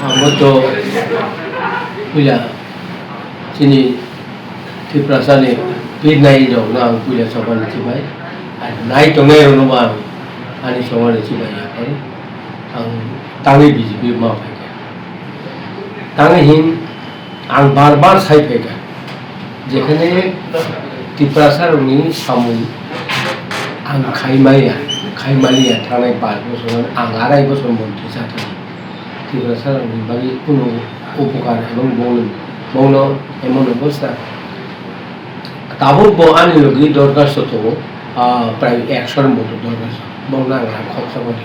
아무도 그냥 진이 디프라산에 빛나이죠. 나 그냥 저번에 집에 나이 동네로 봐 아니 저번에 집에 약간 땅에 비집이 막 하게 땅에 힘안 바르바르 사이페가 যেখানে ত্রিপুরাসার উনি সামুন আং খাইমালিয়া থানায় 5 বছর আং 2.5 বছর মন্ত্রী জাতেন ত্রিপুরাসার উনি বাকি কোনো উপকার এবং মৌন এমন অবস্থা তাবো আনি লগি দরখাস্ত তো প্রায় 100-এর মতো দরখাস্ত মৌন আং খরচা করে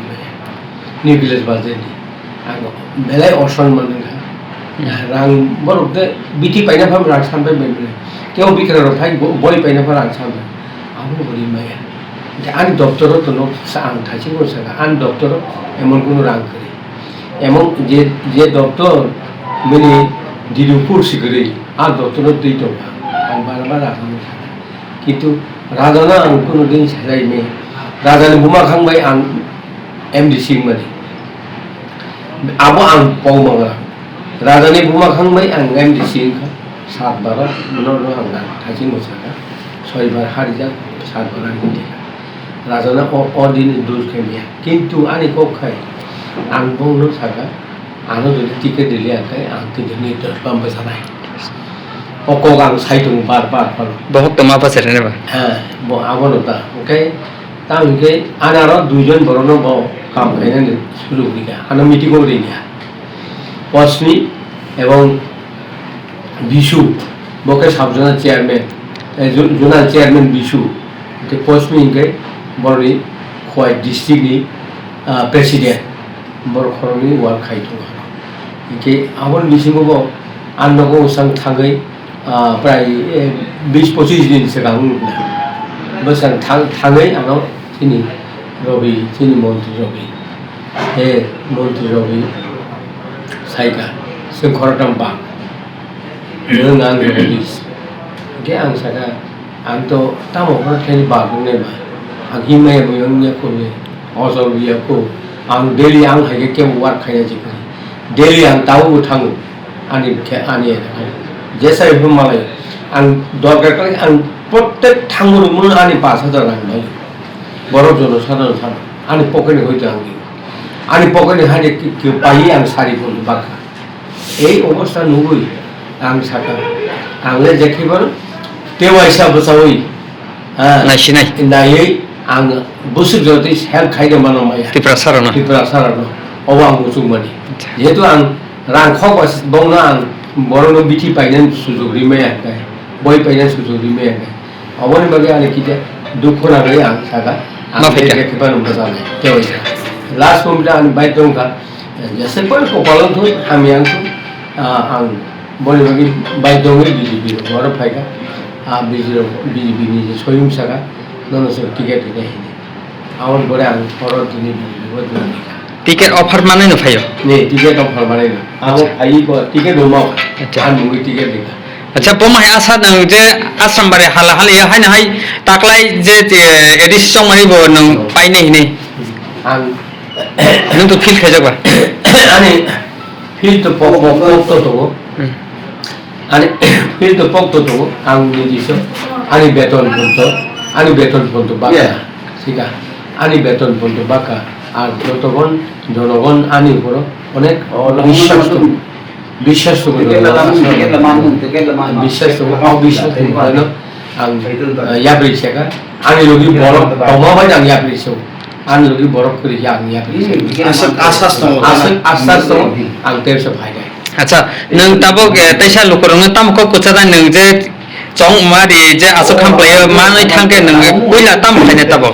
নিউ ভিলেজ বাজেটে আং বেলায় অসম্মান রাং বরফতে বিটি পাইনা ভাব রাং সামবাই বেলে কেউ বিক্রয় ভাই বই পাইনা ভাব রাং সামবাই আবু বলি মায়া আন দপ্তর তো আং থাকি বলছে আন দপ্তর এমন কোনো রাং করে এমন যে দপ্তর মানে দিদুপুর শিখরে আর দপ্তর দুই টাকা আং বারবার রাখানো কিন্তু রাজানা আং কোনো দিন সাজাই নেই রাজানি বুমা খাংবাই আং এমডি সিং মানে আবু আং পাওমাংলা রাজানি বুমা খাংবাই আং এমডি সিং 7 বার মনোর আং থাকি মোসাকা 6 বার হারিজা 7 বার আং দেখা রাজানা অদিন দূর খেমিয়া কিন্তু আনি কখাই আং বংনো সাকা আনো যদি টিকেট দিলে আকাই আং তিদিনি 10 পাম্পে সানাই অকক আং সাইতুং বার বহুত তোমা পাছে নেবা হ্যাঁ আবনতা ওকে তামিকে আনারো দুইজন বড়নো ব কাম খাইনে শুরু করিয়া আনো মিটিং করিয়া পশ্মি এবং বিশু বকে subzonal chairman zonal chairman Bishu তে পশ্মিকে বড়ি খোয়াই ডিস্ট্রিক্টনি প্রেসিডেন্ট বড় খরনি ওয়ার খাইতো কে আবন বিশিমব আন্নগো সাং থাঙ্গै প্রায় 20-25 দিন সিগাং বসাং থাঙ্গै আনো চিনি রবি চিনি মন্ত্রী রবি সাইকা जों खरटाम बा नों आं रबिस के आं सागा आं तो तामोफोर थेनि बागुनेबा आं हिमाय मयंनिया कोले अजर बिया को आं डेली आं हाइगे के वार खाया जिको डेली आं ताऊ थांगो आनि जैसा इफो मालाय आं दरकार करे आं प्रत्येक थांगो मन आनि 5000 रां बाय बरो जनो साधारण आनि पकेट होइतो आनि पकेट हानि के पाई आं सारि बोल बाका এই অবস্থা নবই আং সাকা আংলে দেখিবার তেওয়াইসা বসাওই হ্যাঁ নাই আং বসু জতে হেল খাইদে মানো মায়া ত্রিপুরাসারণ অবাং মুসুমানি যেহেতু আং রাংখক বংনা আং বরনো বিটি পাইনেন সুযোগ রিমায়া গায় বই পাইনেন সুযোগ রিমায়া গায় অবনি বাগে আনি কিটা দুঃখ লাগে আং সাকা আং দেখিবার মজালে তেওয়াইসা লাস্ট মোমেন্ট আং বাই দংকা जैसे पर कपालन थो हामी आं बने बाकी बाय दंगे बीजेपी बर फाइका बीजेपी नि जे सयम सागा ननसर टिकेट दिने आउन बरे आं फर दिने बीजेपी टिकेट ऑफर माने न फायो ने टिकेट ऑफर माने न आं फाइ को टिकेट दमा आं मुगि टिकेट दिखा अच्छा पमाय आसा नों जे आसाम बारे हाला हायना हाय ताकलाय जे एडिस संमानि बो नों पाइने हिने आं नों तो फील खायजाबा आनी फील तो पक्तो तो आनी फील तो पक्तो तो आं निदिसो आनी बेतन पन्तो बाका सिका आनी बेतन पन्तो बाका আর যতক্ষণ জনগণ আনি উপর অনেক বিশ্বাস ইয়াপ্রিসেকা আনি লগি বড় কমাবাই আং ইয়াপ্রিসো आं लोगी बरफ करी आं आसास आं तेरसो फायदा अच्छा नों ताबो तैसा लुकरंग तामको कुचादा नों जे चंग मारि जे आसो खामप्लाय मानै थांके नों कइला ताम खायने ताबो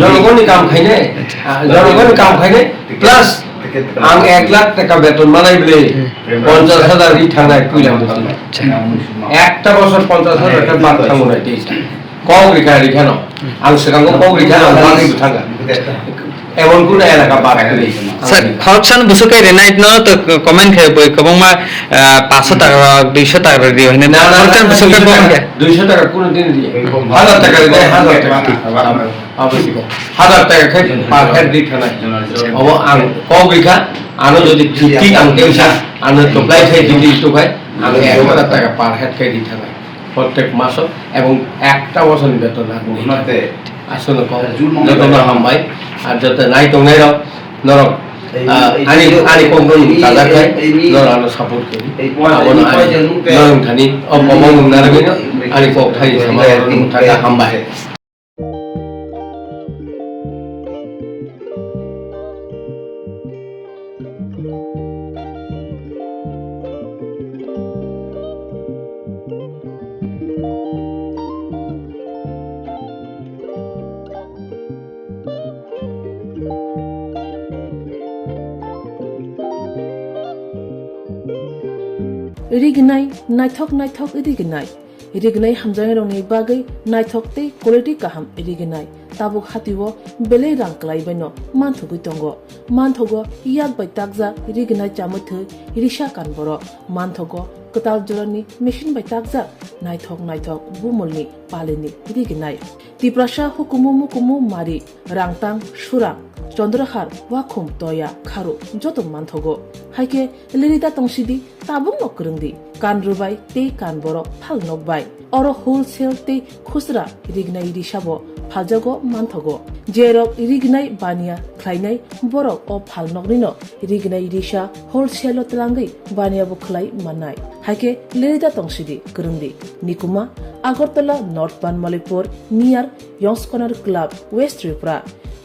जनगणनि काम खायने प्लस आं 1 लाख টাকা বেতন মানাইবলে 50000 রি থানায় কইলাম একটা বছর 50000 টাকা বাদ থামো না তেইসা কংগ্রিকা রিখানো আং সেখানে কংগ্রিকা আং বাকি থাকা এমন কোন এলাকা বাদ করে স্যার খরচান বুসুকে রেনাইট ন তো কমেন্ট খাই বই কবংমা 500 টাকা 200 টাকা দিও হনে না খরচান বুসুকে 200 টাকা কোন দিন দিয়ে 1000 টাকা দেয় 1000 টাকা অবশ্যই 1000 টাকা খাই পার হেড দি থানা अब आं कंग्रिका আনো যদি ঠিক আং দেউসা আনো টপলাই থাই যদি টুকাই আং 1,000 টাকা পার হেড খাই দিতে হয় প্রত্যেক মাসে এবং একটা বছর বেতন আং আসলে যত না হামবাই আর যত নাই দংনাই রাও নরক ani kongkong talaga nor ano support kiri abon ani norong thani obomong naragino ani kok thai sama norong thaga hambay Rignai naithok rignai hamjang roni bagai naithok te quality kaham rignai tabuk hatiwo belai rang klai baino manthogui tongo manthogo yak bai takja rignai chamuthu risha kan boro manthogo kotal jorani machine bai takja naithok bumulni paleni rignai tiprasha hukumu mari rangtang surang চন্দ্রহার ওয়াখুম তয়া খারো যত মানথগো হাইকে লিরিদা তংসিদি তাবুং নকরংদি কান রুবাই তে কান বড় ফাল নকবাই or wholesale তে খুচরা রিগনাই রিসাবো ফালজাগো মানথগো জেরক রিগনাই বানিয়া খ্লাইনাই বড় ও ফাল নকনিনো রিগনাই রিসা হোলসেল তলাঙ্গি বানিয়াবো খ্লাই মানাই হাইকে লিরিদা তংসিদি করংদি নিকুমা Agartala north Banamalipur near Young's corner club west Tripura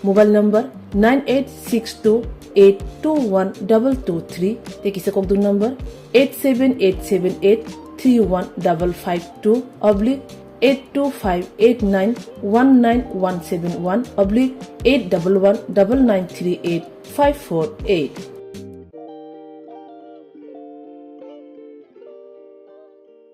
mobile number 9862821223 tekisa kokdung number 87878315552 /82589191171 /8119938 548